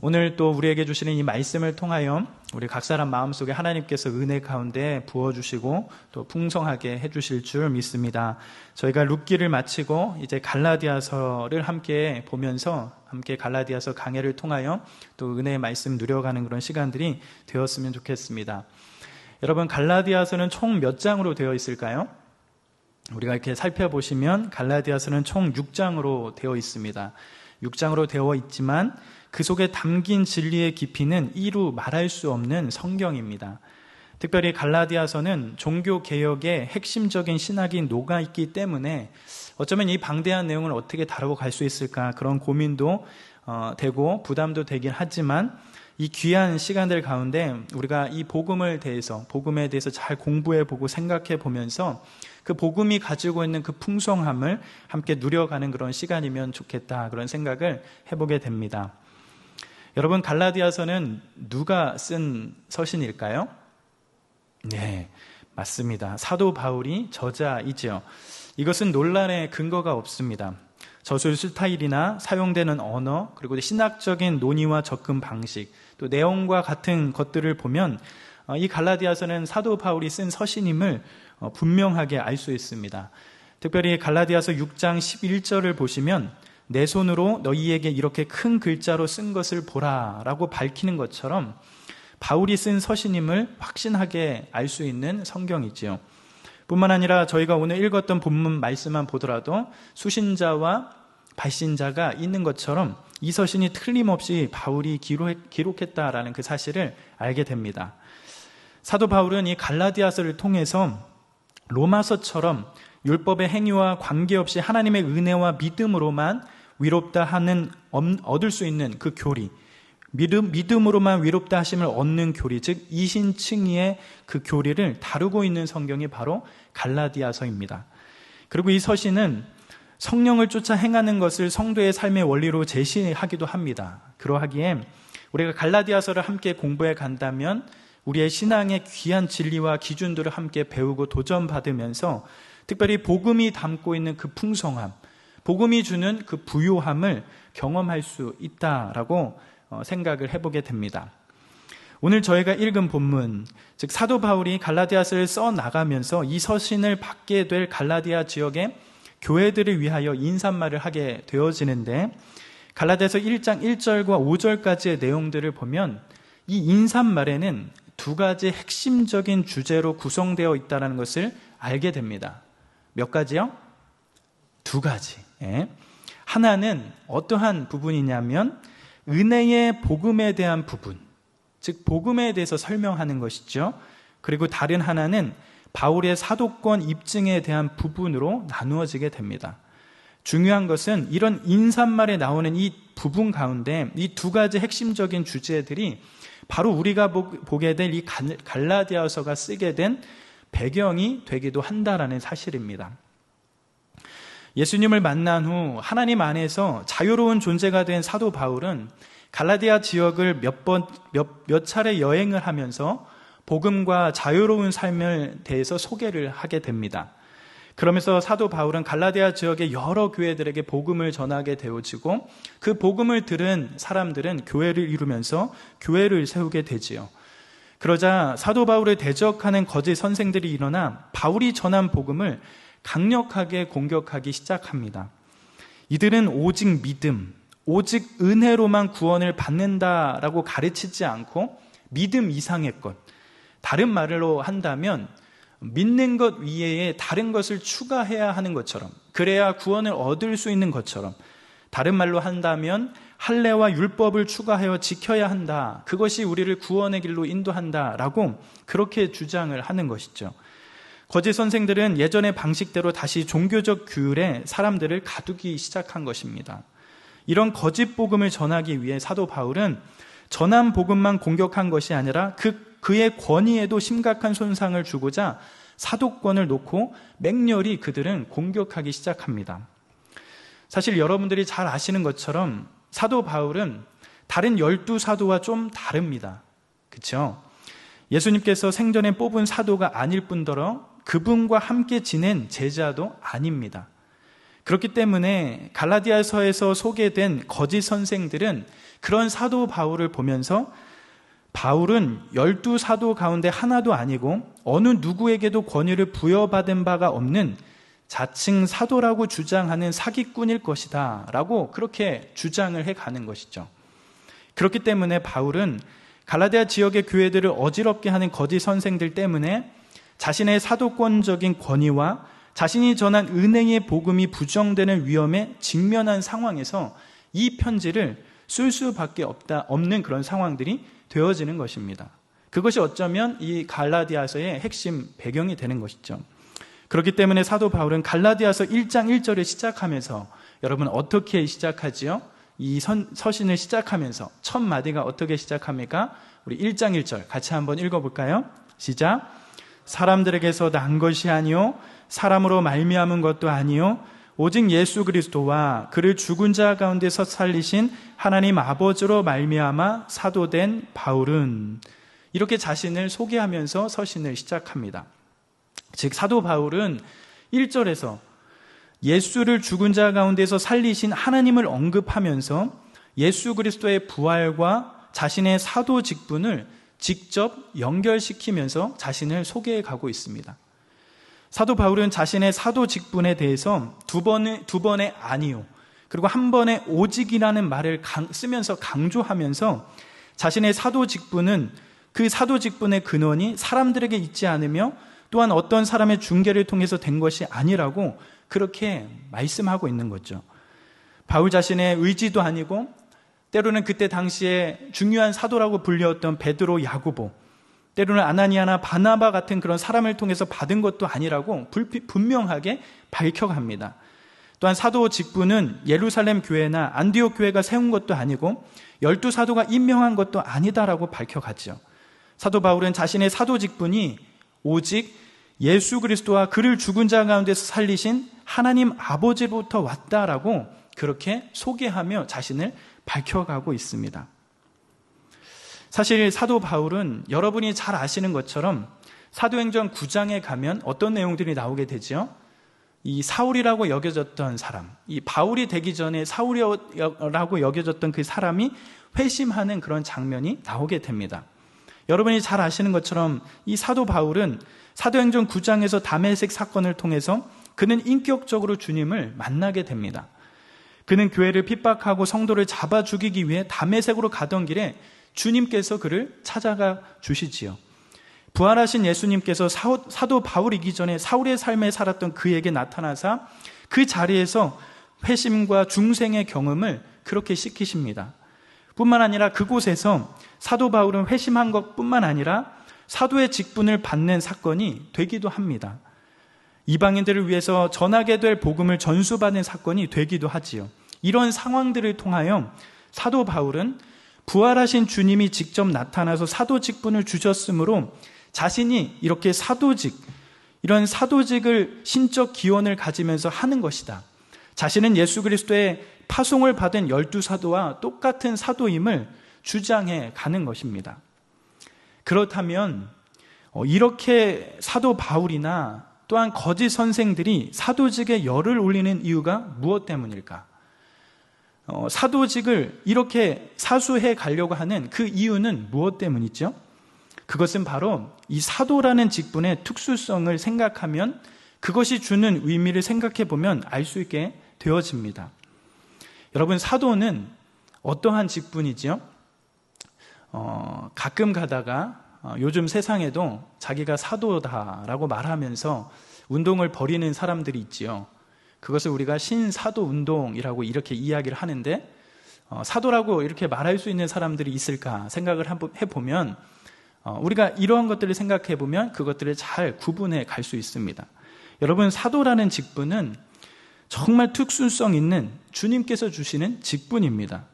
오늘 또 우리에게 주시는 이 말씀을 통하여 우리 각 사람 마음속에 하나님께서 은혜 가운데 부어주시고 또 풍성하게 해주실 줄 믿습니다. 저희가 룻기를 마치고 이제 갈라디아서를 함께 보면서 함께 갈라디아서 강해를 통하여 또 은혜의 말씀 누려가는 그런 시간들이 되었으면 좋겠습니다. 여러분, 갈라디아서는 총 몇 장으로 되어 있을까요? 우리가 이렇게 살펴보시면 갈라디아서는 총 6장으로 되어 있습니다. 6장으로 되어 있지만 그 속에 담긴 진리의 깊이는 이루 말할 수 없는 성경입니다. 특별히 갈라디아서는 종교개혁의 핵심적인 신학이 녹아있기 때문에 어쩌면 이 방대한 내용을 어떻게 다루고 갈 수 있을까 그런 고민도 되고 부담도 되긴 하지만 이 귀한 시간들 가운데 우리가 이 복음에 대해서 잘 공부해보고 생각해보면서 그 복음이 가지고 있는 그 풍성함을 함께 누려가는 그런 시간이면 좋겠다, 그런 생각을 해보게 됩니다. 여러분, 갈라디아서는 누가 쓴 서신일까요? 네, 맞습니다. 사도 바울이 저자이죠. 이것은 논란의 근거가 없습니다. 저술 스타일이나 사용되는 언어, 그리고 신학적인 논의와 접근 방식, 또 내용과 같은 것들을 보면 이 갈라디아서는 사도 바울이 쓴 서신임을 분명하게 알 수 있습니다. 특별히 갈라디아서 6장 11절을 보시면 내 손으로 너희에게 이렇게 큰 글자로 쓴 것을 보라 라고 밝히는 것처럼 바울이 쓴 서신임을 확신하게 알 수 있는 성경이지요. 뿐만 아니라 저희가 오늘 읽었던 본문 말씀만 보더라도 수신자와 발신자가 있는 것처럼 이 서신이 틀림없이 바울이 기록했다라는 그 사실을 알게 됩니다. 사도 바울은 이 갈라디아서를 통해서 로마서처럼 율법의 행위와 관계없이 하나님의 은혜와 믿음으로만 위롭다 하는 얻을 수 있는 그 교리, 믿음으로만 위롭다 하심을 얻는 교리, 즉 이신칭의의 그 교리를 다루고 있는 성경이 바로 갈라디아서입니다. 그리고 이 서신은 성령을 쫓아 행하는 것을 성도의 삶의 원리로 제시하기도 합니다. 그러하기에 우리가 갈라디아서를 함께 공부해 간다면 우리의 신앙의 귀한 진리와 기준들을 함께 배우고 도전받으면서 특별히 복음이 담고 있는 그 풍성함, 복음이 주는 그 부요함을 경험할 수 있다라고 생각을 해보게 됩니다. 오늘 저희가 읽은 본문, 즉 사도 바울이 갈라디아서를 써나가면서 이 서신을 받게 될 갈라디아 지역의 교회들을 위하여 인사말을 하게 되어지는데, 갈라디아서 1장 1절과 5절까지의 내용들을 보면 이 인사말에는 두 가지 핵심적인 주제로 구성되어 있다는 것을 알게 됩니다. 몇 가지요? 두 가지. 하나는 어떠한 부분이냐면 은혜의 복음에 대한 부분, 즉 복음에 대해서 설명하는 것이죠. 그리고 다른 하나는 바울의 사도권 입증에 대한 부분으로 나누어지게 됩니다. 중요한 것은 이런 인사말에 나오는 이 부분 가운데 이 두 가지 핵심적인 주제들이 바로 우리가 보게 될 이 갈라디아서가 쓰게 된 배경이 되기도 한다라는 사실입니다. 예수님을 만난 후 하나님 안에서 자유로운 존재가 된 사도 바울은 갈라디아 지역을 몇 차례 여행을 하면서 복음과 자유로운 삶에 대해서 소개를 하게 됩니다. 그러면서 사도 바울은 갈라디아 지역의 여러 교회들에게 복음을 전하게 되어지고 그 복음을 들은 사람들은 교회를 이루면서 교회를 세우게 되지요. 그러자 사도 바울을 대적하는 거짓 선생들이 일어나 바울이 전한 복음을 강력하게 공격하기 시작합니다. 이들은 오직 믿음, 오직 은혜로만 구원을 받는다라고 가르치지 않고 믿음 이상의 것, 다른 말로 한다면 믿는 것 위에 다른 것을 추가해야 하는 것처럼, 그래야 구원을 얻을 수 있는 것처럼, 다른 말로 한다면 할례와 율법을 추가하여 지켜야 한다, 그것이 우리를 구원의 길로 인도한다라고 그렇게 주장을 하는 것이죠. 거짓 선생들은 예전의 방식대로 다시 종교적 규율에 사람들을 가두기 시작한 것입니다. 이런 거짓 복음을 전하기 위해 사도 바울은 전한 복음만 공격한 것이 아니라 그의 권위에도 심각한 손상을 주고자 사도권을 놓고 맹렬히 그들은 공격하기 시작합니다. 사실 여러분들이 잘 아시는 것처럼 사도 바울은 다른 12사도와 좀 다릅니다. 그렇죠? 예수님께서 생전에 뽑은 사도가 아닐 뿐더러 그분과 함께 지낸 제자도 아닙니다. 그렇기 때문에 갈라디아서에서 소개된 거짓 선생들은 그런 사도 바울을 보면서 바울은 12사도 가운데 하나도 아니고 어느 누구에게도 권위를 부여받은 바가 없는 자칭 사도라고 주장하는 사기꾼일 것이다 라고 그렇게 주장을 해가는 것이죠. 그렇기 때문에 바울은 갈라디아 지역의 교회들을 어지럽게 하는 거짓 선생들 때문에 자신의 사도권적인 권위와 자신이 전한 은혜의 복음이 부정되는 위험에 직면한 상황에서 이 편지를 쓸 수밖에 없는 그런 상황들이 되어지는 것입니다. 그것이 어쩌면 이 갈라디아서의 핵심 배경이 되는 것이죠. 그렇기 때문에 사도 바울은 갈라디아서 1장 1절을 시작하면서, 여러분 어떻게 시작하지요? 이 서신을 시작하면서 첫 마디가 어떻게 시작합니까? 우리 1장 1절 같이 한번 읽어볼까요? 시작. 사람들에게서 난 것이 아니요 사람으로 말미암은 것도 아니요 오직 예수 그리스도와 그를 죽은 자 가운데서 살리신 하나님 아버지로 말미암아 사도된 바울은, 이렇게 자신을 소개하면서 서신을 시작합니다. 즉 사도 바울은 1절에서 예수를 죽은 자 가운데서 살리신 하나님을 언급하면서 예수 그리스도의 부활과 자신의 사도 직분을 직접 연결시키면서 자신을 소개해 가고 있습니다. 사도 바울은 자신의 사도 직분에 대해서 두 번의 아니요, 그리고 한 번의 오직이라는 말을 쓰면서 강조하면서 자신의 사도 직분은, 그 사도 직분의 근원이 사람들에게 있지 않으며 또한 어떤 사람의 중개를 통해서 된 것이 아니라고 그렇게 말씀하고 있는 거죠. 바울 자신의 의지도 아니고 때로는 그때 당시에 중요한 사도라고 불렸던 베드로, 야고보, 때로는 아나니아나 바나바 같은 그런 사람을 통해서 받은 것도 아니라고 분명하게 밝혀갑니다. 또한 사도 직분은 예루살렘 교회나 안디옥 교회가 세운 것도 아니고 12사도가 임명한 것도 아니다라고 밝혀가죠. 사도 바울은 자신의 사도 직분이 오직 예수 그리스도와 그를 죽은 자 가운데서 살리신 하나님 아버지로부터 왔다라고 그렇게 소개하며 자신을 밝혀가고 있습니다. 사실 사도 바울은 여러분이 잘 아시는 것처럼 사도행전 9장에 가면 어떤 내용들이 나오게 되죠? 이 사울이라고 여겨졌던 사람, 이 바울이 되기 전에 사울이라고 여겨졌던 그 사람이 회심하는 그런 장면이 나오게 됩니다. 여러분이 잘 아시는 것처럼 이 사도 바울은 사도행전 9장에서 다메섹 사건을 통해서 그는 인격적으로 주님을 만나게 됩니다. 그는 교회를 핍박하고 성도를 잡아 죽이기 위해 다메섹으로 가던 길에 주님께서 그를 찾아가 주시지요. 부활하신 예수님께서 사도 바울이기 전에 사울의 삶에 살았던 그에게 나타나사 그 자리에서 회심과 중생의 경험을 그렇게 시키십니다. 뿐만 아니라 그곳에서 사도 바울은 회심한 것뿐만 아니라 사도의 직분을 받는 사건이 되기도 합니다. 이방인들을 위해서 전하게 될 복음을 전수받는 사건이 되기도 하지요. 이런 상황들을 통하여 사도 바울은 부활하신 주님이 직접 나타나서 사도 직분을 주셨으므로 자신이 이렇게 이런 사도직을 신적 기원을 가지면서 하는 것이다. 자신은 예수 그리스도의 파송을 받은 12사도와 똑같은 사도임을 주장해 가는 것입니다. 그렇다면 이렇게 사도 바울이나 또한 거짓 선생들이 사도직에 열을 올리는 이유가 무엇 때문일까? 사도직을 이렇게 사수해 가려고 하는 그 이유는 무엇 때문이죠? 그것은 바로 이 사도라는 직분의 특수성을 생각하면, 그것이 주는 의미를 생각해 보면 알 수 있게 되어집니다. 여러분, 사도는 어떠한 직분이지요? 가끔 가다가 요즘 세상에도 자기가 사도다라고 말하면서 운동을 벌이는 사람들이 있지요. 그것을 우리가 신사도 운동이라고 이렇게 이야기를 하는데, 사도라고 이렇게 말할 수 있는 사람들이 있을까 생각을 해보면 우리가 이러한 것들을 생각해 보면 그것들을 잘 구분해 갈 수 있습니다. 여러분, 사도라는 직분은 정말 특수성 있는 주님께서 주시는 직분입니다.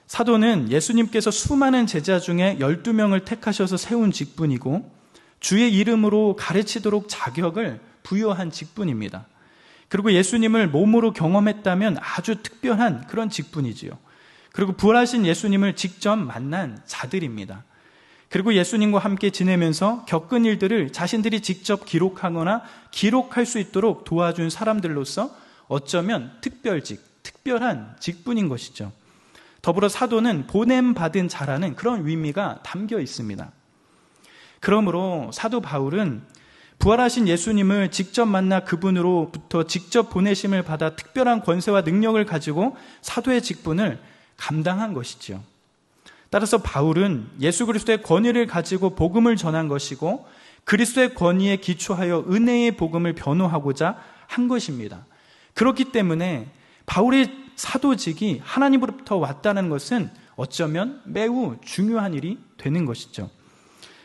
사도는 예수님께서 수많은 제자 중에 12명을 택하셔서 세운 직분이고 주의 이름으로 가르치도록 자격을 부여한 직분입니다. 그리고 예수님을 몸으로 경험했다면 아주 특별한 그런 직분이지요. 그리고 부활하신 예수님을 직접 만난 자들입니다. 그리고 예수님과 함께 지내면서 겪은 일들을 자신들이 직접 기록하거나 기록할 수 있도록 도와준 사람들로서 어쩌면 특별한 직분인 것이죠. 더불어 사도는 보냄받은 자라는 그런 의미가 담겨 있습니다. 그러므로 사도 바울은 부활하신 예수님을 직접 만나 그분으로부터 직접 보내심을 받아 특별한 권세와 능력을 가지고 사도의 직분을 감당한 것이죠. 따라서 바울은 예수 그리스도의 권위를 가지고 복음을 전한 것이고 그리스도의 권위에 기초하여 은혜의 복음을 변호하고자 한 것입니다. 그렇기 때문에 바울의 사도직이 하나님으로부터 왔다는 것은 어쩌면 매우 중요한 일이 되는 것이죠.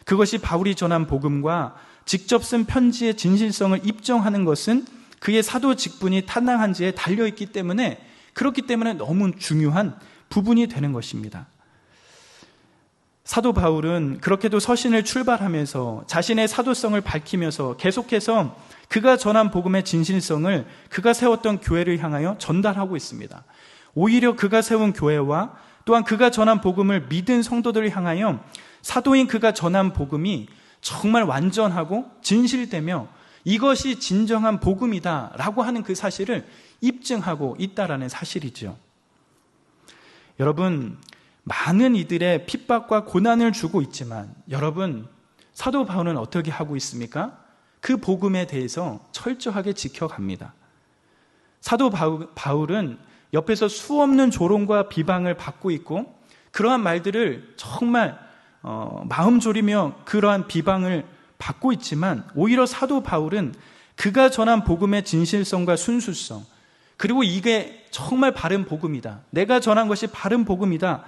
그것이 바울이 전한 복음과 직접 쓴 편지의 진실성을 입증하는 것은 그의 사도 직분이 타당한지에 달려있기 때문에 그렇기 때문에 너무 중요한 부분이 되는 것입니다. 사도 바울은 그렇게도 서신을 출발하면서 자신의 사도성을 밝히면서 계속해서 그가 전한 복음의 진실성을 그가 세웠던 교회를 향하여 전달하고 있습니다. 오히려 그가 세운 교회와 또한 그가 전한 복음을 믿은 성도들을 향하여 사도인 그가 전한 복음이 정말 완전하고 진실되며 이것이 진정한 복음이다라고 하는 그 사실을 입증하고 있다라는 사실이죠. 여러분, 많은 이들의 핍박과 고난을 주고 있지만 여러분, 사도 바울은 어떻게 하고 있습니까? 그 복음에 대해서 철저하게 지켜갑니다. 사도 바울은 옆에서 수없는 조롱과 비방을 받고 있고 그러한 말들을 정말 마음 졸이며 그러한 비방을 받고 있지만 오히려 사도 바울은 그가 전한 복음의 진실성과 순수성, 그리고 이게 정말 바른 복음이다, 내가 전한 것이 바른 복음이다,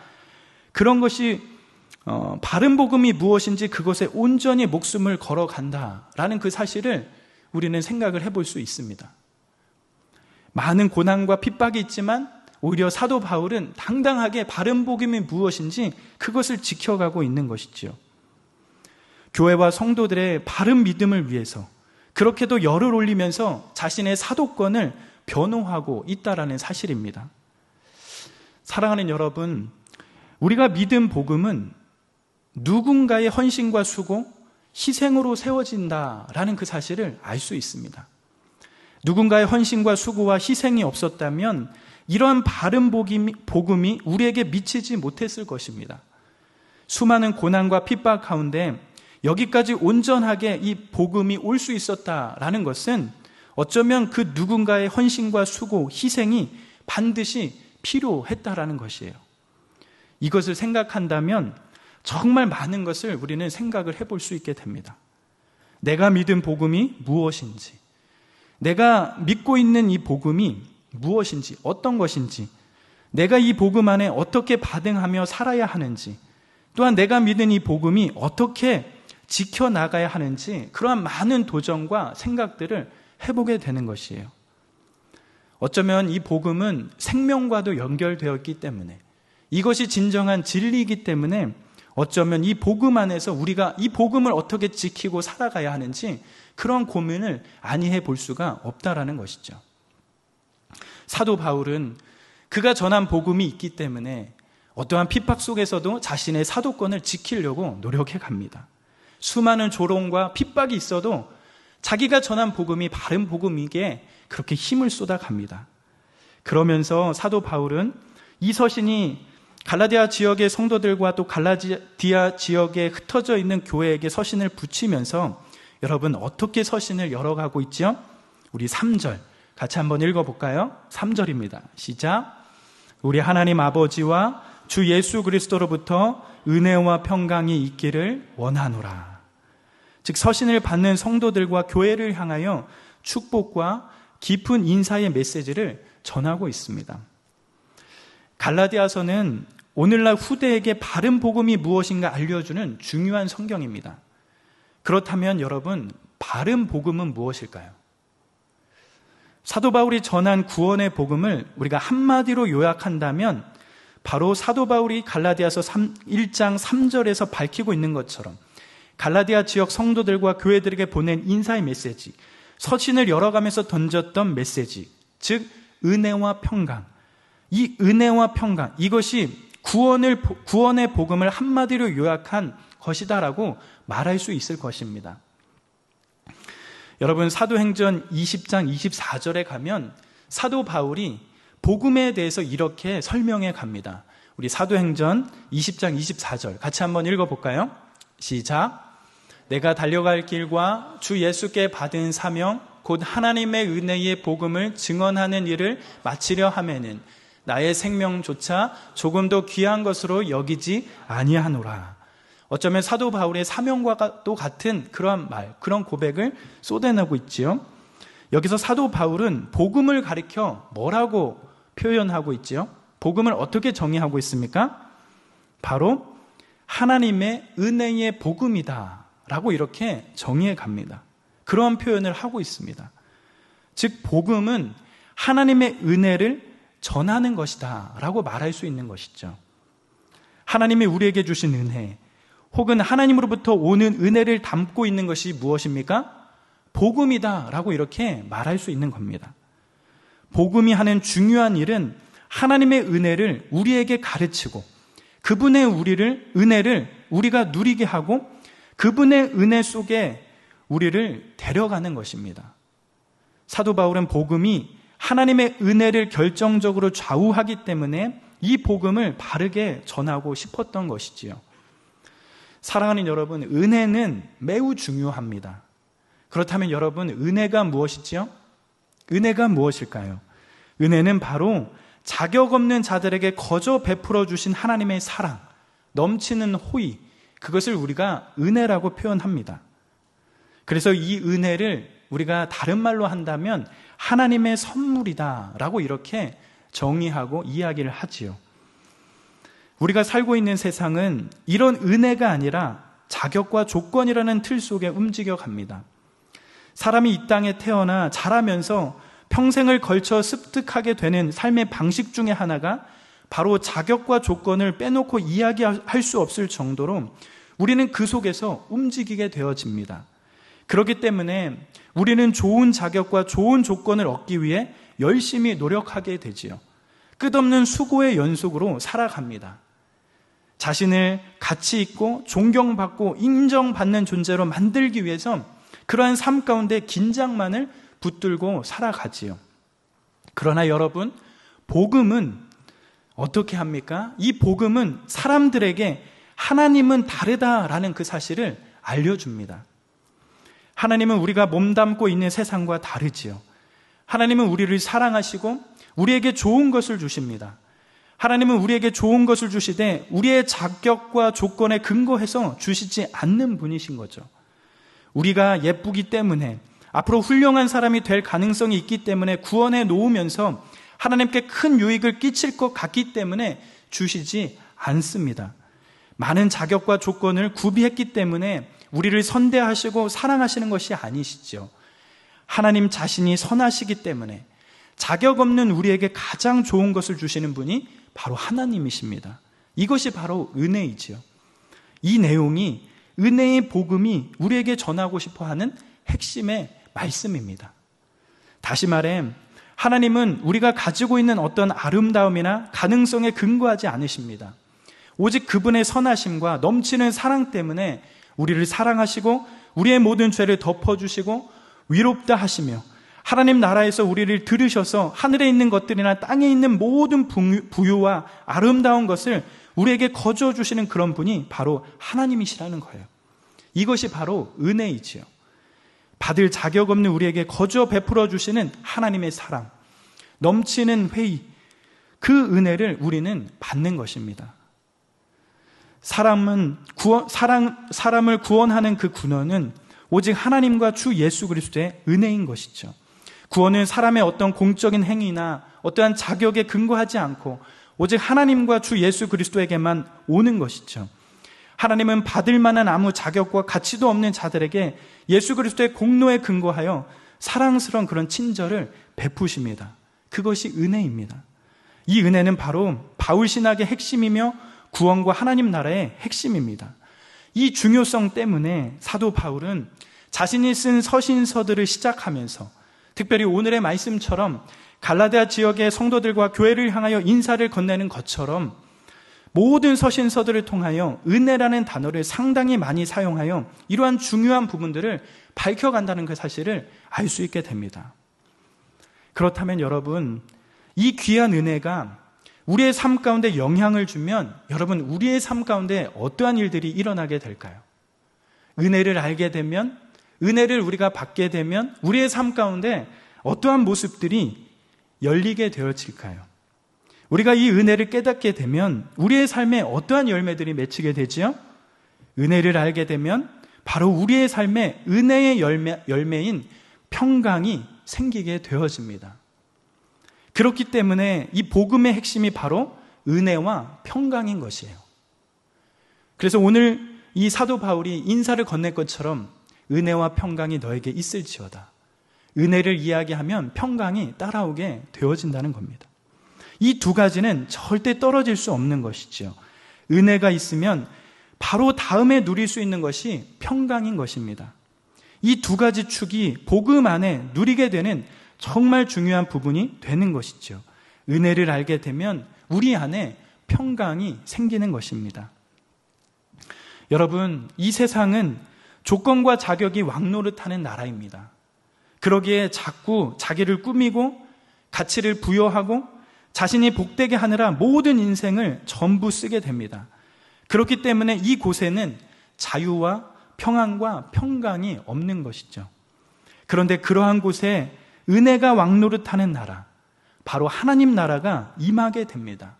그런 것이 바른 복음이 무엇인지 그것에 온전히 목숨을 걸어간다라는 그 사실을 우리는 생각을 해볼 수 있습니다. 많은 고난과 핍박이 있지만 오히려 사도 바울은 당당하게 바른 복음이 무엇인지 그것을 지켜가고 있는 것이지요. 교회와 성도들의 바른 믿음을 위해서 그렇게도 열을 올리면서 자신의 사도권을 변호하고 있다라는 사실입니다. 사랑하는 여러분, 우리가 믿은 복음은 누군가의 헌신과 수고, 희생으로 세워진다라는 그 사실을 알 수 있습니다. 누군가의 헌신과 수고와 희생이 없었다면 이러한 바른 복음이 우리에게 미치지 못했을 것입니다. 수많은 고난과 핍박 가운데 여기까지 온전하게 이 복음이 올 수 있었다라는 것은 어쩌면 그 누군가의 헌신과 수고, 희생이 반드시 필요했다라는 것이에요. 이것을 생각한다면 정말 많은 것을 우리는 생각을 해볼 수 있게 됩니다. 내가 믿은 복음이 무엇인지, 내가 믿고 있는 이 복음이 무엇인지, 어떤 것인지, 내가 이 복음 안에 어떻게 반응하며 살아야 하는지, 또한 내가 믿은 이 복음이 어떻게 지켜나가야 하는지, 그러한 많은 도전과 생각들을 해보게 되는 것이에요. 어쩌면 이 복음은 생명과도 연결되었기 때문에, 이것이 진정한 진리이기 때문에 어쩌면 이 복음 안에서 우리가 이 복음을 어떻게 지키고 살아가야 하는지 그런 고민을 아니해 볼 수가 없다라는 것이죠. 사도 바울은 그가 전한 복음이 있기 때문에 어떠한 핍박 속에서도 자신의 사도권을 지키려고 노력해 갑니다. 수많은 조롱과 핍박이 있어도 자기가 전한 복음이 바른 복음이기에 그렇게 힘을 쏟아갑니다. 그러면서 사도 바울은 이 서신이 갈라디아 지역의 성도들과 또 갈라디아 지역에 흩어져 있는 교회에게 서신을 붙이면서 여러분 어떻게 서신을 열어가고 있죠? 우리 3절 같이 한번 읽어볼까요? 3절입니다. 시작. 우리 하나님 아버지와 주 예수 그리스도로부터 은혜와 평강이 있기를 원하노라. 즉 서신을 받는 성도들과 교회를 향하여 축복과 깊은 인사의 메시지를 전하고 있습니다. 갈라디아서는 오늘날 후대에게 바른 복음이 무엇인가 알려주는 중요한 성경입니다. 그렇다면 여러분, 바른 복음은 무엇일까요? 사도 바울이 전한 구원의 복음을 우리가 한마디로 요약한다면 바로 사도 바울이 갈라디아서 1장 3절에서 밝히고 있는 것처럼 갈라디아 지역 성도들과 교회들에게 보낸 인사의 메시지, 서신을 열어가면서 던졌던 메시지, 즉 은혜와 평강, 이 은혜와 평강, 이것이 구원의 복음을 한마디로 요약한 것이다라고 말할 수 있을 것입니다. 여러분 사도행전 20장 24절에 가면 사도 바울이 복음에 대해서 이렇게 설명해 갑니다. 우리 사도행전 20장 24절 같이 한번 읽어볼까요? 시작. 내가 달려갈 길과 주 예수께 받은 사명 곧 하나님의 은혜의 복음을 증언하는 일을 마치려 하면은 나의 생명조차 조금도 귀한 것으로 여기지 아니하노라. 어쩌면 사도 바울의 사명과도 같은 그러한 말, 그런 고백을 쏟아내고 있지요. 여기서 사도 바울은 복음을 가리켜 뭐라고 표현하고 있지요? 복음을 어떻게 정의하고 있습니까? 바로 하나님의 은혜의 복음이다 라고 이렇게 정의해 갑니다. 그런 표현을 하고 있습니다. 즉 복음은 하나님의 은혜를 전하는 것이다 라고 말할 수 있는 것이죠. 하나님이 우리에게 주신 은혜 혹은 하나님으로부터 오는 은혜를 담고 있는 것이 무엇입니까? 복음이다 라고 이렇게 말할 수 있는 겁니다. 복음이 하는 중요한 일은 하나님의 은혜를 우리에게 가르치고 그분의 은혜를 우리가 누리게 하고 그분의 은혜 속에 우리를 데려가는 것입니다. 사도 바울은 복음이 하나님의 은혜를 결정적으로 좌우하기 때문에 이 복음을 바르게 전하고 싶었던 것이지요. 사랑하는 여러분, 은혜는 매우 중요합니다. 그렇다면 여러분, 은혜가 무엇이지요? 은혜가 무엇일까요? 은혜는 바로 자격 없는 자들에게 거저 베풀어 주신 하나님의 사랑, 넘치는 호의, 그것을 우리가 은혜라고 표현합니다. 그래서 이 은혜를 우리가 다른 말로 한다면 하나님의 선물이다 라고 이렇게 정의하고 이야기를 하지요. 우리가 살고 있는 세상은 이런 은혜가 아니라 자격과 조건이라는 틀 속에 움직여 갑니다. 사람이 이 땅에 태어나 자라면서 평생을 걸쳐 습득하게 되는 삶의 방식 중에 하나가 바로 자격과 조건을 빼놓고 이야기할 수 없을 정도로 우리는 그 속에서 움직이게 되어집니다. 그렇기 때문에 우리는 좋은 자격과 좋은 조건을 얻기 위해 열심히 노력하게 되지요. 끝없는 수고의 연속으로 살아갑니다. 자신을 가치 있고 존경받고 인정받는 존재로 만들기 위해서 그러한 삶 가운데 긴장만을 붙들고 살아가지요. 그러나 여러분, 복음은 어떻게 합니까? 이 복음은 사람들에게 하나님은 다르다라는 그 사실을 알려줍니다. 하나님은 우리가 몸담고 있는 세상과 다르지요. 하나님은 우리를 사랑하시고 우리에게 좋은 것을 주십니다. 하나님은 우리에게 좋은 것을 주시되 우리의 자격과 조건에 근거해서 주시지 않는 분이신 거죠. 우리가 예쁘기 때문에 앞으로 훌륭한 사람이 될 가능성이 있기 때문에 구원해 놓으면서 하나님께 큰 유익을 끼칠 것 같기 때문에 주시지 않습니다. 많은 자격과 조건을 구비했기 때문에 우리를 선대하시고 사랑하시는 것이 아니시죠. 하나님 자신이 선하시기 때문에 자격 없는 우리에게 가장 좋은 것을 주시는 분이 바로 하나님이십니다. 이것이 바로 은혜이지요. 이 내용이 은혜의 복음이 우리에게 전하고 싶어하는 핵심의 말씀입니다. 다시 말해 하나님은 우리가 가지고 있는 어떤 아름다움이나 가능성에 근거하지 않으십니다. 오직 그분의 선하심과 넘치는 사랑 때문에 우리를 사랑하시고 우리의 모든 죄를 덮어주시고 위롭다 하시며 하나님 나라에서 우리를 들으셔서 하늘에 있는 것들이나 땅에 있는 모든 부유와 아름다운 것을 우리에게 거저 주시는 그런 분이 바로 하나님이시라는 거예요. 이것이 바로 은혜이지요. 받을 자격 없는 우리에게 거저 베풀어 주시는 하나님의 사랑, 넘치는 회의, 그 은혜를 우리는 받는 것입니다. 사람을 구원하는 그 구원은 오직 하나님과 주 예수 그리스도의 은혜인 것이죠. 구원은 사람의 어떤 공적인 행위나 어떠한 자격에 근거하지 않고 오직 하나님과 주 예수 그리스도에게만 오는 것이죠. 하나님은 받을 만한 아무 자격과 가치도 없는 자들에게 예수 그리스도의 공로에 근거하여 사랑스러운 그런 친절을 베푸십니다. 그것이 은혜입니다. 이 은혜는 바로 바울 신학의 핵심이며 구원과 하나님 나라의 핵심입니다. 이 중요성 때문에 사도 바울은 자신이 쓴 서신서들을 시작하면서 특별히 오늘의 말씀처럼 갈라디아 지역의 성도들과 교회를 향하여 인사를 건네는 것처럼 모든 서신서들을 통하여 은혜라는 단어를 상당히 많이 사용하여 이러한 중요한 부분들을 밝혀간다는 그 사실을 알 수 있게 됩니다. 그렇다면 여러분, 이 귀한 은혜가 우리의 삶 가운데 영향을 주면 여러분, 우리의 삶 가운데 어떠한 일들이 일어나게 될까요? 은혜를 알게 되면, 은혜를 우리가 받게 되면 우리의 삶 가운데 어떠한 모습들이 열리게 되어질까요? 우리가 이 은혜를 깨닫게 되면 우리의 삶에 어떠한 열매들이 맺히게 되지요? 은혜를 알게 되면 바로 우리의 삶에 은혜의 열매인 평강이 생기게 되어집니다. 그렇기 때문에 이 복음의 핵심이 바로 은혜와 평강인 것이에요. 그래서 오늘 이 사도 바울이 인사를 건넨 것처럼 은혜와 평강이 너에게 있을지어다. 은혜를 이야기하면 평강이 따라오게 되어진다는 겁니다. 이 두 가지는 절대 떨어질 수 없는 것이죠. 은혜가 있으면 바로 다음에 누릴 수 있는 것이 평강인 것입니다. 이 두 가지 축이 복음 안에 누리게 되는 정말 중요한 부분이 되는 것이죠. 은혜를 알게 되면 우리 안에 평강이 생기는 것입니다. 여러분, 이 세상은 조건과 자격이 왕노릇하는 나라입니다. 그러기에 자꾸 자기를 꾸미고 가치를 부여하고 자신이 복되게 하느라 모든 인생을 전부 쓰게 됩니다. 그렇기 때문에 이곳에는 자유와 평안과 평강이 없는 것이죠. 그런데 그러한 곳에 은혜가 왕노릇하는 나라, 바로 하나님 나라가 임하게 됩니다.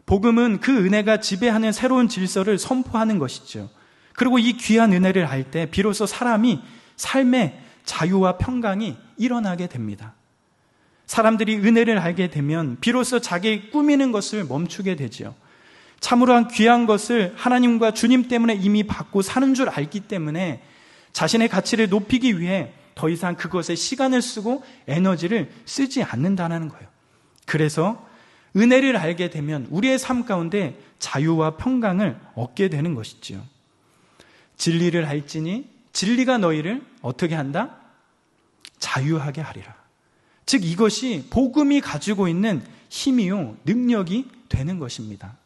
복음은 그 은혜가 지배하는 새로운 질서를 선포하는 것이죠. 그리고 이 귀한 은혜를 알 때 비로소 사람이 삶의 자유와 평강이 일어나게 됩니다. 사람들이 은혜를 알게 되면 비로소 자기 꾸미는 것을 멈추게 되죠. 참으로 귀한 것을 하나님과 주님 때문에 이미 받고 사는 줄 알기 때문에 자신의 가치를 높이기 위해 더 이상 그것에 시간을 쓰고 에너지를 쓰지 않는다는 거예요. 그래서 은혜를 알게 되면 우리의 삶 가운데 자유와 평강을 얻게 되는 것이지요. 진리를 알지니 진리가 너희를 어떻게 한다? 자유하게 하리라. 즉 이것이 복음이 가지고 있는 힘이요 능력이 되는 것입니다.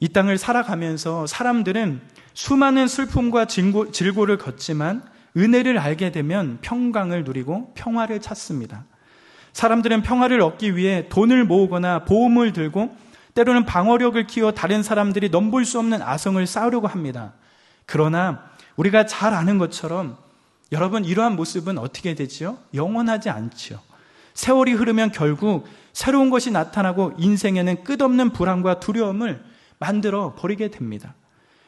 이 땅을 살아가면서 사람들은 수많은 슬픔과 질고를 걷지만 은혜를 알게 되면 평강을 누리고 평화를 찾습니다. 사람들은 평화를 얻기 위해 돈을 모으거나 보험을 들고 때로는 방어력을 키워 다른 사람들이 넘볼 수 없는 아성을 쌓으려고 합니다. 그러나 우리가 잘 아는 것처럼 여러분, 이러한 모습은 어떻게 되지요? 영원하지 않지요. 세월이 흐르면 결국 새로운 것이 나타나고 인생에는 끝없는 불안과 두려움을 만들어 버리게 됩니다.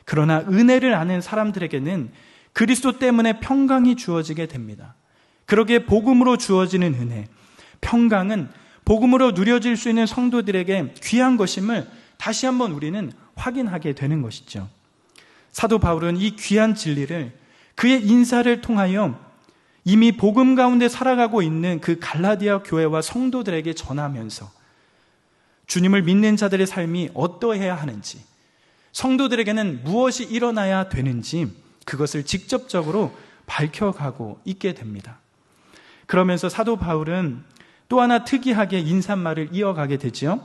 그러나 은혜를 아는 사람들에게는 그리스도 때문에 평강이 주어지게 됩니다. 그러기에 복음으로 주어지는 은혜, 평강은 복음으로 누려질 수 있는 성도들에게 귀한 것임을 다시 한번 우리는 확인하게 되는 것이죠. 사도 바울은 이 귀한 진리를 그의 인사를 통하여 이미 복음 가운데 살아가고 있는 그 갈라디아 교회와 성도들에게 전하면서 주님을 믿는 자들의 삶이 어떠해야 하는지, 성도들에게는 무엇이 일어나야 되는지 그것을 직접적으로 밝혀가고 있게 됩니다. 그러면서 사도 바울은 또 하나 특이하게 인사말을 이어가게 되지요.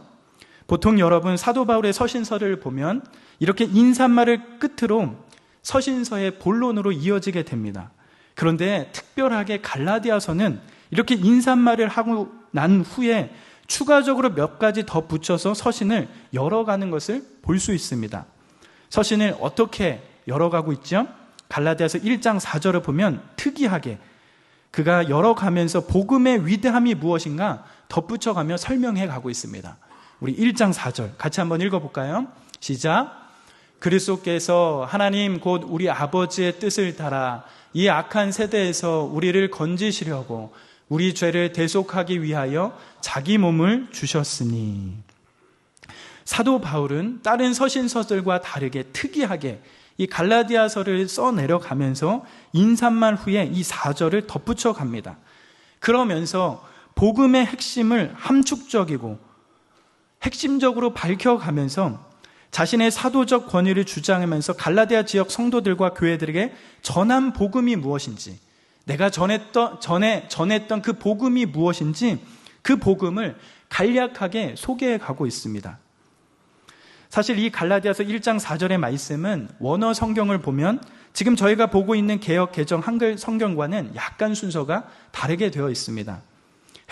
보통 여러분 사도 바울의 서신서를 보면 이렇게 인사말을 끝으로 서신서의 본론으로 이어지게 됩니다. 그런데 특별하게 갈라디아서는 이렇게 인사말을 하고 난 후에 추가적으로 몇 가지 더 붙여서 서신을 열어가는 것을 볼 수 있습니다. 서신을 어떻게 열어가고 있죠? 갈라디아서 1장 4절을 보면 특이하게 그가 열어가면서 복음의 위대함이 무엇인가 덧붙여가며 설명해 가고 있습니다. 우리 1장 4절 같이 한번 읽어볼까요? 시작. 그리스도께서 하나님 곧 우리 아버지의 뜻을 따라 이 악한 세대에서 우리를 건지시려고 우리 죄를 대속하기 위하여 자기 몸을 주셨으니. 사도 바울은 다른 서신서들과 다르게 특이하게 이 갈라디아서를 써내려가면서 인사말 후에 이 4절을 덧붙여 갑니다. 그러면서 복음의 핵심을 함축적이고 핵심적으로 밝혀가면서 자신의 사도적 권위를 주장하면서 갈라디아 지역 성도들과 교회들에게 전한 복음이 무엇인지, 내가 전에 전했던 그 복음이 무엇인지 그 복음을 간략하게 소개해 가고 있습니다. 사실 이 갈라디아서 1장 4절의 말씀은 원어 성경을 보면 지금 저희가 보고 있는 개역 개정 한글 성경과는 약간 순서가 다르게 되어 있습니다.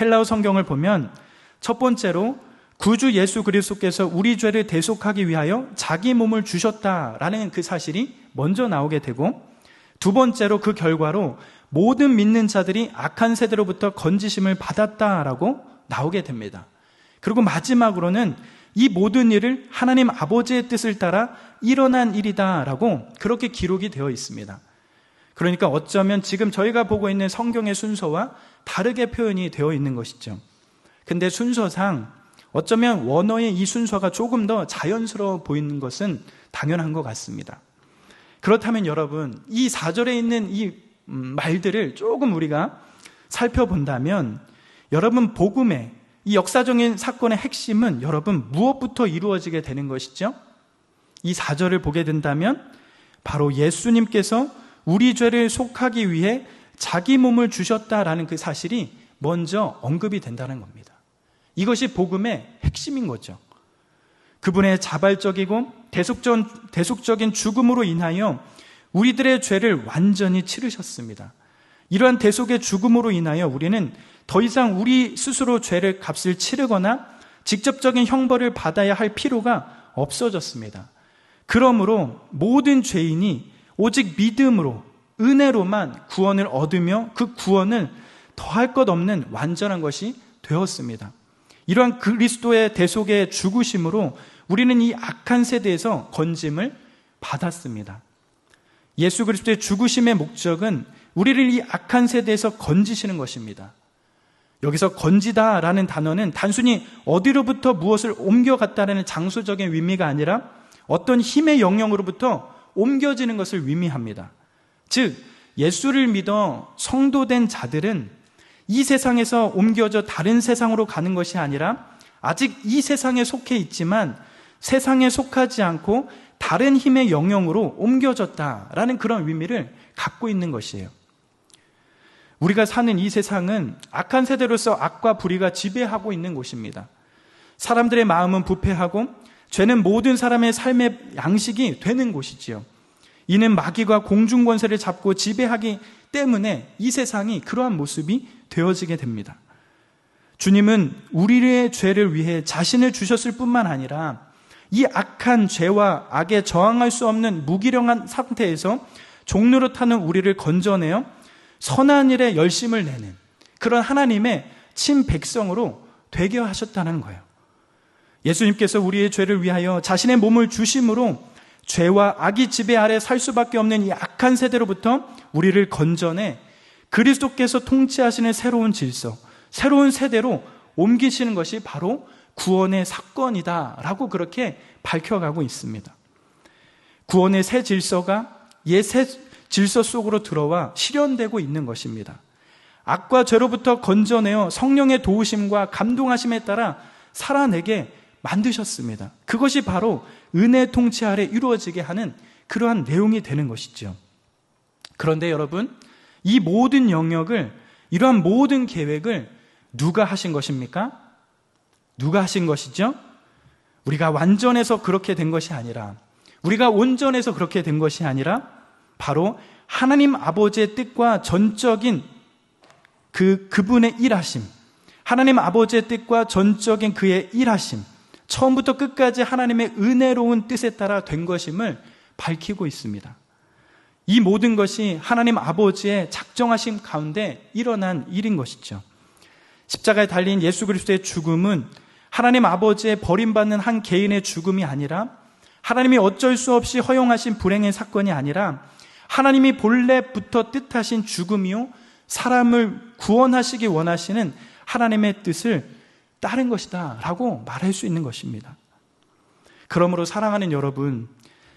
헬라어 성경을 보면 첫 번째로 구주 예수 그리스도께서 우리 죄를 대속하기 위하여 자기 몸을 주셨다라는 그 사실이 먼저 나오게 되고, 두 번째로 그 결과로 모든 믿는 자들이 악한 세대로부터 건지심을 받았다라고 나오게 됩니다. 그리고 마지막으로는 이 모든 일을 하나님 아버지의 뜻을 따라 일어난 일이다라고 그렇게 기록이 되어 있습니다. 그러니까 어쩌면 지금 저희가 보고 있는 성경의 순서와 다르게 표현이 되어 있는 것이죠. 근데 순서상 어쩌면 원어의 이 순서가 조금 더 자연스러워 보이는 것은 당연한 것 같습니다. 그렇다면 여러분, 이 4절에 있는 이 말들을 조금 우리가 살펴본다면, 여러분 복음의 이 역사적인 사건의 핵심은 여러분 무엇부터 이루어지게 되는 것이죠? 이 4절을 보게 된다면 바로 예수님께서 우리 죄를 속하기 위해 자기 몸을 주셨다라는 그 사실이 먼저 언급이 된다는 겁니다. 이것이 복음의 핵심인 거죠. 그분의 자발적이고 대속적인 죽음으로 인하여 우리들의 죄를 완전히 치르셨습니다. 이러한 대속의 죽음으로 인하여 우리는 더 이상 우리 스스로 죄를 값을 치르거나 직접적인 형벌을 받아야 할 필요가 없어졌습니다. 그러므로 모든 죄인이 오직 믿음으로, 은혜로만 구원을 얻으며 그 구원을 더할 것 없는 완전한 것이 되었습니다. 이러한 그리스도의 대속의 죽으심으로 우리는 이 악한 세대에서 건짐을 받았습니다. 예수 그리스도의 죽으심의 목적은 우리를 이 악한 세대에서 건지시는 것입니다. 여기서 건지다라는 단어는 단순히 어디로부터 무엇을 옮겨갔다라는 장소적인 의미가 아니라 어떤 힘의 영역으로부터 옮겨지는 것을 의미합니다. 즉, 예수를 믿어 성도된 자들은 이 세상에서 옮겨져 다른 세상으로 가는 것이 아니라 아직 이 세상에 속해 있지만 세상에 속하지 않고 다른 힘의 영역으로 옮겨졌다라는 그런 의미를 갖고 있는 것이에요. 우리가 사는 이 세상은 악한 세대로서 악과 불의가 지배하고 있는 곳입니다. 사람들의 마음은 부패하고 죄는 모든 사람의 삶의 양식이 되는 곳이지요. 이는 마귀가 공중권세를 잡고 지배하기 때문에 이 세상이 그러한 모습이 되어지게 됩니다. 주님은 우리의 죄를 위해 자신을 주셨을 뿐만 아니라 이 악한 죄와 악에 저항할 수 없는 무기력한 상태에서 종로로 타는 우리를 건져내어 선한 일에 열심을 내는 그런 하나님의 친백성으로 되게 하셨다는 거예요. 예수님께서 우리의 죄를 위하여 자신의 몸을 주심으로 죄와 악이 지배 아래 살 수밖에 없는 이 악한 세대로부터 우리를 건져내 그리스도께서 통치하시는 새로운 질서, 새로운 세대로 옮기시는 것이 바로 구원의 사건이다라고 그렇게 밝혀가고 있습니다. 구원의 새 질서가 옛 새 질서 속으로 들어와 실현되고 있는 것입니다. 악과 죄로부터 건져내어 성령의 도우심과 감동하심에 따라 살아내게 만드셨습니다. 그것이 바로 은혜 통치 아래 이루어지게 하는 그러한 내용이 되는 것이죠. 그런데 여러분, 이 모든 영역을, 이러한 모든 계획을 누가 하신 것입니까? 누가 하신 것이죠? 우리가 완전해서 그렇게 된 것이 아니라, 우리가 온전해서 그렇게 된 것이 아니라 바로 하나님 아버지의 뜻과 전적인 그분의 일하심, 하나님 아버지의 뜻과 전적인 그의 일하심, 처음부터 끝까지 하나님의 은혜로운 뜻에 따라 된 것임을 밝히고 있습니다. 이 모든 것이 하나님 아버지의 작정하심 가운데 일어난 일인 것이죠. 십자가에 달린 예수 그리스도의 죽음은 하나님 아버지의 버림받는 한 개인의 죽음이 아니라, 하나님이 어쩔 수 없이 허용하신 불행의 사건이 아니라 하나님이 본래부터 뜻하신 죽음이요 사람을 구원하시기 원하시는 하나님의 뜻을 따른 것이다 라고 말할 수 있는 것입니다. 그러므로 사랑하는 여러분,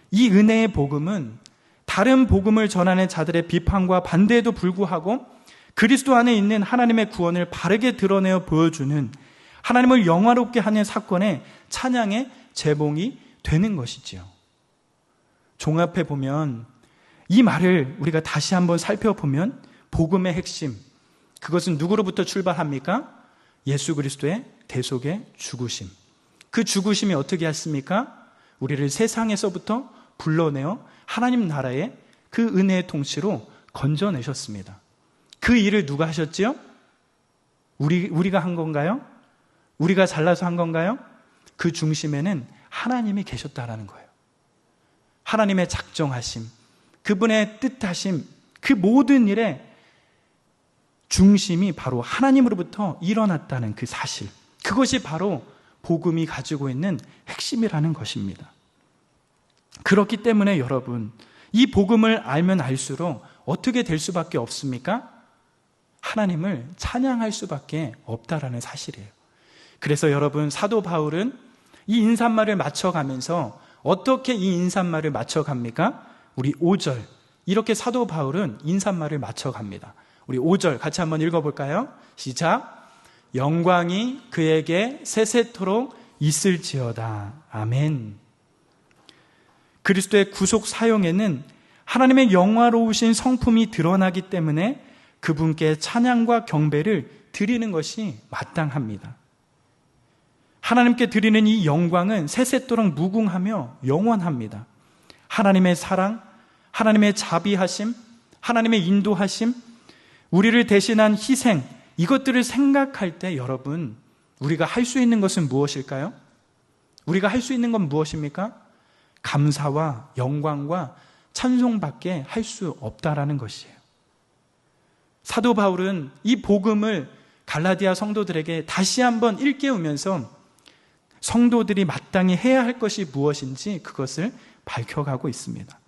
이 은혜의 복음은 다른 복음을 전하는 자들의 비판과 반대에도 불구하고 그리스도 안에 있는 하나님의 구원을 바르게 드러내어 보여주는, 하나님을 영화롭게 하는 사건의 찬양의 제봉이 되는 것이지요. 종합해 보면, 이 말을 우리가 다시 한번 살펴보면 복음의 핵심, 그것은 누구로부터 출발합니까? 예수 그리스도의 대속의 죽으심. 그 죽으심이 어떻게 했습니까? 우리를 세상에서부터 불러내어 하나님 나라의 그 은혜의 통치로 건져내셨습니다. 그 일을 누가 하셨지요? 우리가 한 건가요? 우리가 잘나서 한 건가요? 그 중심에는 하나님이 계셨다라는 거예요. 하나님의 작정하심, 그분의 뜻하심, 그 모든 일의 중심이 바로 하나님으로부터 일어났다는 그 사실, 그것이 바로 복음이 가지고 있는 핵심이라는 것입니다. 그렇기 때문에 여러분, 이 복음을 알면 알수록 어떻게 될 수밖에 없습니까? 하나님을 찬양할 수밖에 없다라는 사실이에요. 그래서 여러분, 사도 바울은 이 인사말을 맞춰가면서 어떻게 이 인사말을 맞춰갑니까? 우리 5절, 이렇게 사도 바울은 인사말을 맞춰갑니다. 우리 5절 같이 한번 읽어볼까요? 시작. 영광이 그에게 세세토록 있을지어다. 아멘. 그리스도의 구속 사용에는 하나님의 영화로우신 성품이 드러나기 때문에 그분께 찬양과 경배를 드리는 것이 마땅합니다. 하나님께 드리는 이 영광은 세세토록 무궁하며 영원합니다. 하나님의 사랑, 하나님의 자비하심, 하나님의 인도하심, 우리를 대신한 희생, 이것들을 생각할 때 여러분, 우리가 할 수 있는 것은 무엇일까요? 우리가 할 수 있는 건 무엇입니까? 감사와 영광과 찬송밖에 할 수 없다라는 것이에요. 사도 바울은 이 복음을 갈라디아 성도들에게 다시 한번 일깨우면서 성도들이 마땅히 해야 할 것이 무엇인지 그것을 밝혀가고 있습니다.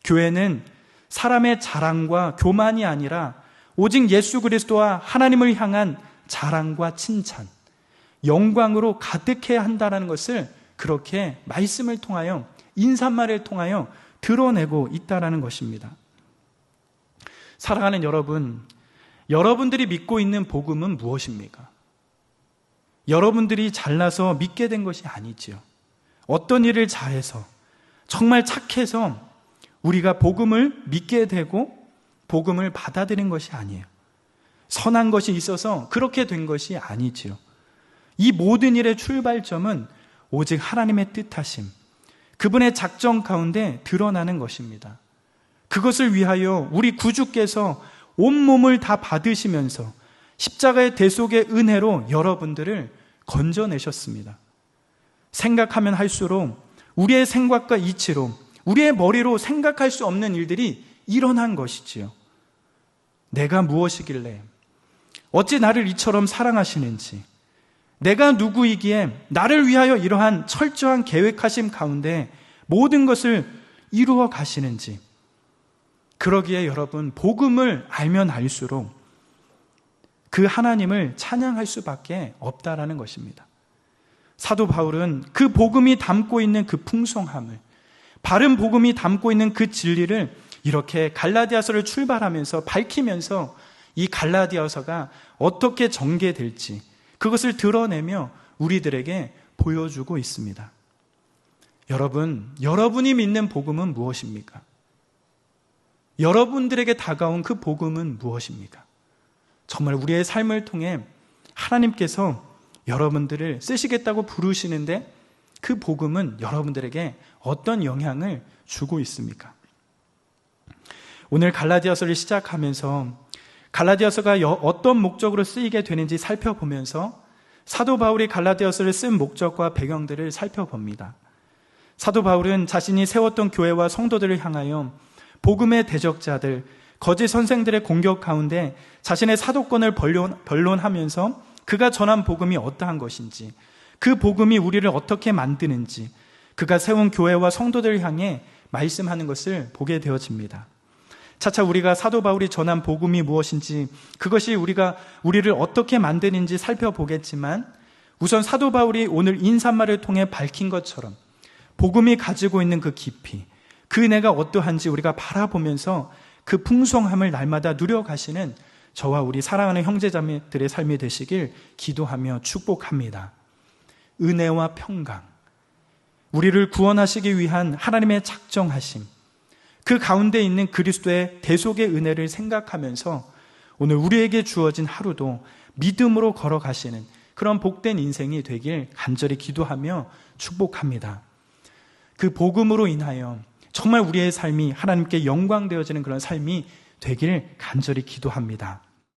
교회는 사람의 자랑과 교만이 아니라 오직 예수 그리스도와 하나님을 향한 자랑과 칭찬, 영광으로 가득해야 한다는 것을 그렇게 말씀을 통하여, 인사말을 통하여 드러내고 있다는 것입니다. 사랑하는 여러분, 여러분들이 믿고 있는 복음은 무엇입니까? 여러분들이 잘나서 믿게 된 것이 아니지요. 어떤 일을 잘해서, 정말 착해서 우리가 복음을 믿게 되고 복음을 받아들인 것이 아니에요. 선한 것이 있어서 그렇게 된 것이 아니지요. 이 모든 일의 출발점은 오직 하나님의 뜻하심, 그분의 작정 가운데 드러나는 것입니다. 그것을 위하여 우리 구주께서 온몸을 다 받으시면서 십자가의 대속의 은혜로 여러분들을 건져내셨습니다. 생각하면 할수록 우리의 생각과 이치로, 우리의 머리로 생각할 수 없는 일들이 일어난 것이지요. 내가 무엇이길래 어찌 나를 이처럼 사랑하시는지, 내가 누구이기에 나를 위하여 이러한 철저한 계획하심 가운데 모든 것을 이루어 가시는지, 그러기에 여러분, 복음을 알면 알수록 그 하나님을 찬양할 수밖에 없다라는 것입니다. 사도 바울은 그 복음이 담고 있는 그 풍성함을, 바른 복음이 담고 있는 그 진리를 이렇게 갈라디아서를 출발하면서 밝히면서 이 갈라디아서가 어떻게 전개될지 그것을 드러내며 우리들에게 보여주고 있습니다. 여러분, 여러분이 믿는 복음은 무엇입니까? 여러분들에게 다가온 그 복음은 무엇입니까? 정말 우리의 삶을 통해 하나님께서 여러분들을 쓰시겠다고 부르시는데 그 복음은 여러분들에게 어떤 영향을 주고 있습니까? 오늘 갈라디아서를 시작하면서 갈라디아서가 어떤 목적으로 쓰이게 되는지 살펴보면서 사도 바울이 갈라디아서를 쓴 목적과 배경들을 살펴봅니다. 사도 바울은 자신이 세웠던 교회와 성도들을 향하여 복음의 대적자들, 거짓 선생들의 공격 가운데 자신의 사도권을 변론하면서 그가 전한 복음이 어떠한 것인지, 그 복음이 우리를 어떻게 만드는지 그가 세운 교회와 성도들을 향해 말씀하는 것을 보게 되어집니다. 차차 우리가 사도 바울이 전한 복음이 무엇인지, 그것이 우리를 어떻게 만드는지 살펴보겠지만, 우선 사도 바울이 오늘 인사말을 통해 밝힌 것처럼 복음이 가지고 있는 그 깊이, 그 은혜가 어떠한지 우리가 바라보면서 그 풍성함을 날마다 누려가시는 저와 우리 사랑하는 형제자매들의 삶이 되시길 기도하며 축복합니다. 은혜와 평강, 우리를 구원하시기 위한 하나님의 작정하심, 그 가운데 있는 그리스도의 대속의 은혜를 생각하면서 오늘 우리에게 주어진 하루도 믿음으로 걸어가시는 그런 복된 인생이 되길 간절히 기도하며 축복합니다. 그 복음으로 인하여 정말 우리의 삶이 하나님께 영광되어지는 그런 삶이 되길 간절히 기도합니다.